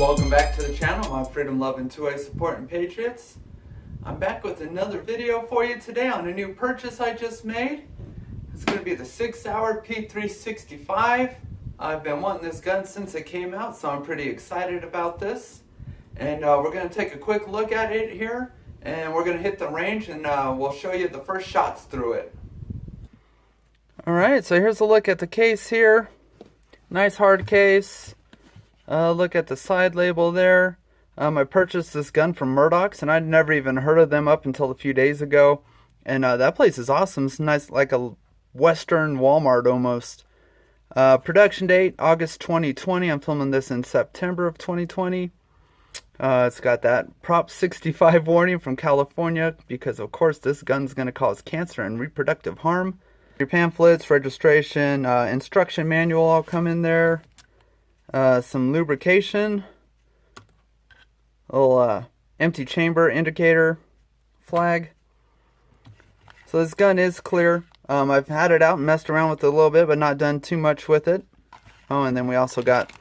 Welcome back to the channel, my freedom-loving 2A supporting patriots. I'm back with another video for you today on a new purchase I just made. It's going to be the 6-hour P365. I've been wanting this gun since it came out, so I'm pretty excited about this. And we're going to take a quick look at it here, and we're going to hit the range, and we'll show you the first shots through it. Alright, so here's a look at the case here. Nice hard case. Look at the side label there. I purchased this gun from Murdoch's, and I'd never even heard of them up until a few days ago. And that place is awesome. It's nice, like a Western Walmart almost. Production date, August 2020. I'm filming this in September of 2020. It's got that Prop 65 warning from California, because of course this gun's going to cause cancer and reproductive harm. Your pamphlets, registration, instruction manual all come in there. Some lubrication, a little empty chamber indicator flag. So this gun is clear. I've had it out and messed around with it a little bit, but not done too much with it. Oh, and then we also got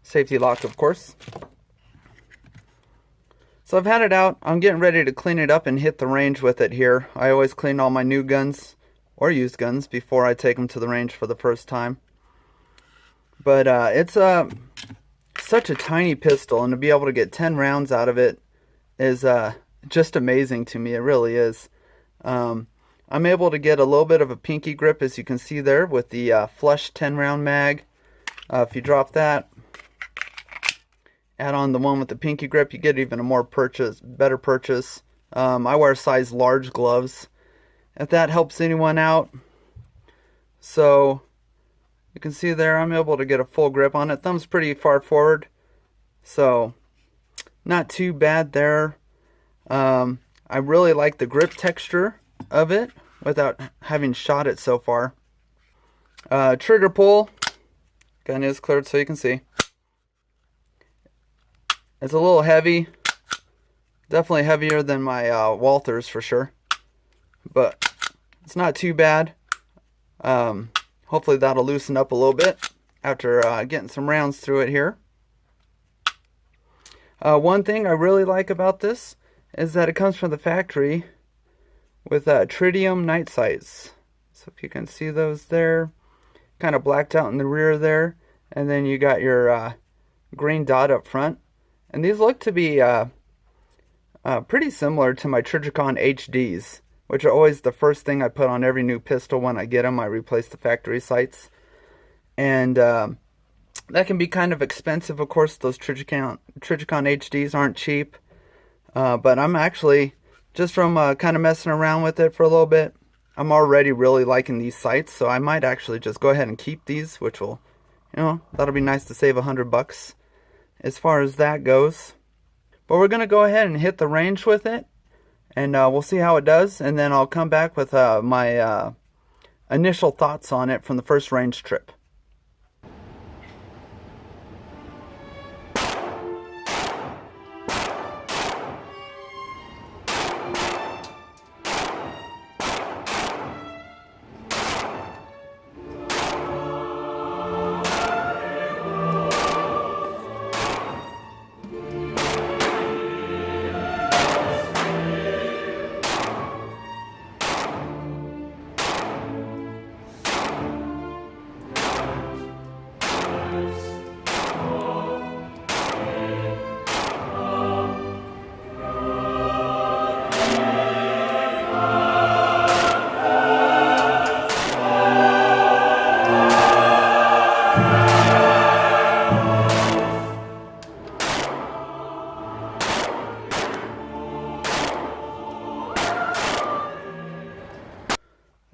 safety lock, of course. So I've had it out. I'm getting ready to clean it up and hit the range with it here. I always clean all my new guns or used guns before I take them to the range for the first time. But it's such a tiny pistol, and to be able to get 10 rounds out of it is just amazing to me. It really is. I'm able to get a little bit of a pinky grip, as you can see there, with the flush 10-round mag. If you drop that, add on the one with the pinky grip, you get even a better purchase. I wear size large gloves, if that helps anyone out. So you can see there, I'm able to get a full grip on it. Thumb's pretty far forward, so not too bad there. I really like the grip texture of it without having shot it so far. Trigger pull, gun is cleared so you can see. It's a little heavy, definitely heavier than my Walthers for sure, but it's not too bad. Hopefully that'll loosen up a little bit after getting some rounds through it here. One thing I really like about this is that it comes from the factory with tritium night sights. So if you can see those there, kind of blacked out in the rear there, and then you got your green dot up front. And these look to be pretty similar to my Trijicon HDs, which are always the first thing I put on every new pistol when I get them. I replace the factory sights. And that can be kind of expensive, of course. Those Trijicon HDs aren't cheap. But I'm actually, just from kind of messing around with it for a little bit, I'm already really liking these sights. So I might actually just go ahead and keep these, which will, that'll be nice to save $100 as far as that goes. But we're going to go ahead and hit the range with it. And we'll see how it does, and then I'll come back with my initial thoughts on it from the first range trip.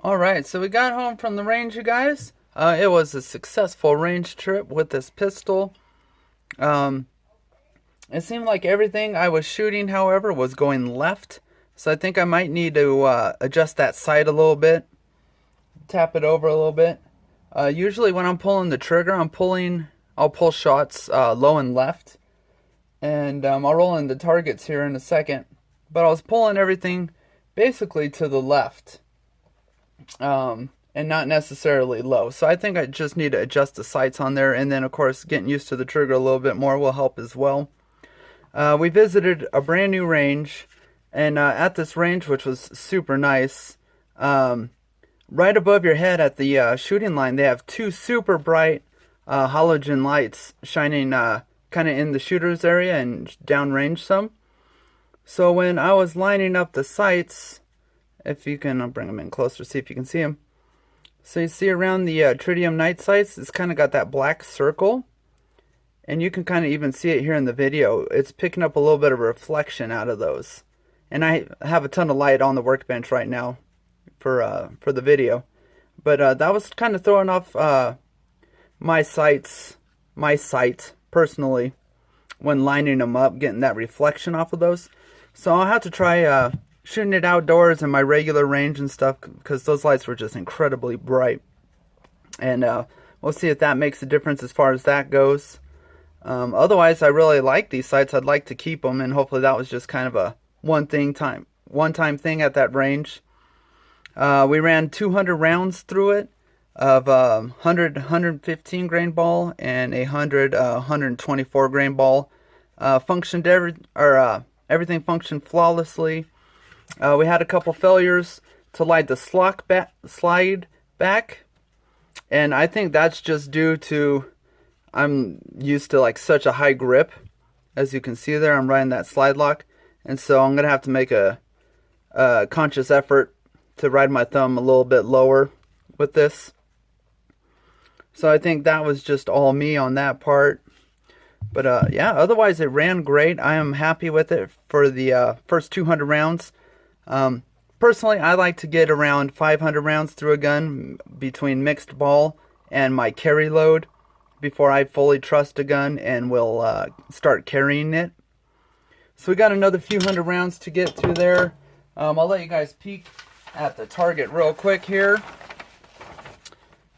Alright, so we got home from the range, you guys. It was a successful range trip with this pistol. It seemed like everything I was shooting, however, was going left. So I think I might need to adjust that sight a little bit. Tap it over a little bit. Usually when I'm pulling the trigger, I'll pull shots low and left. And I'll roll in the targets here in a second. But I was pulling everything basically to the left. and not necessarily low. So I think I just need to adjust the sights on there, and then of course getting used to the trigger a little bit more will help as well. We visited a brand new range, and at this range, which was super nice, right above your head at the shooting line, they have two super bright halogen lights shining kind of in the shooter's area and downrange some. So when I was lining up the sights, if you can, I'll bring them in closer, see if you can see them. So you see around the tritium night sights, it's kind of got that black circle. And you can kind of even see it here in the video. It's picking up a little bit of reflection out of those. And I have a ton of light on the workbench right now for the video. But that was kind of throwing off my sight personally when lining them up, getting that reflection off of those. So I'll have to try shooting it outdoors in my regular range and stuff, because those lights were just incredibly bright. And we'll see if that makes a difference as far as that goes. Otherwise, I really like these sights. I'd like to keep them, and hopefully that was just kind of a one-time thing at that range. We ran 200 rounds through it of 115 grain ball and a 124 grain ball. Everything functioned flawlessly. We had a couple failures to light the slide back, and I think that's just due to I'm used to like such a high grip. As you can see there, I'm riding that slide lock, and so I'm gonna have to make a conscious effort to ride my thumb a little bit lower with this. So I think that was just all me on that part. But yeah, otherwise it ran great. I am happy with it for the first 200 rounds. Personally, I like to get around 500 rounds through a gun between mixed ball and my carry load before I fully trust a gun and will start carrying it. So we got another few hundred rounds to get through there. I'll let you guys peek at the target real quick here.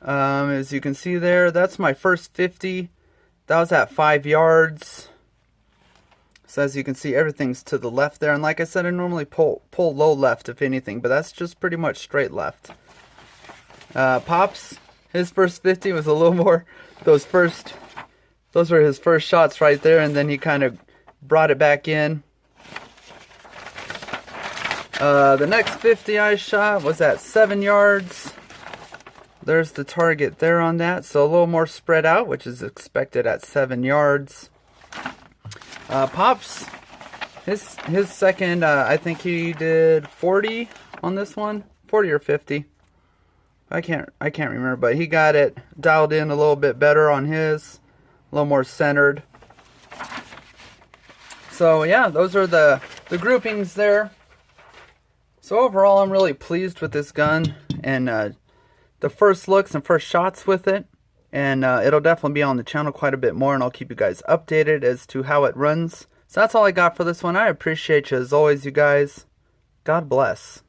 As you can see there, that's my first 50. That was at 5 yards. So as you can see, everything's to the left there. And like I said, I normally pull low left if anything, but that's just pretty much straight left. Pops, his first 50 was a little more, those were his first shots right there, and then he kind of brought it back in. The next 50 I shot was at 7 yards. There's the target there on that, so a little more spread out, which is expected at 7 yards. Pops, his second, I think he did 40 on this one, 40 or 50. I can't remember, but he got it dialed in a little bit better on his, a little more centered. So yeah, those are the groupings there. So overall, I'm really pleased with this gun and the first looks and first shots with it. And it'll definitely be on the channel quite a bit more, and I'll keep you guys updated as to how it runs. So that's all I got for this one. I appreciate you as always, you guys. God bless.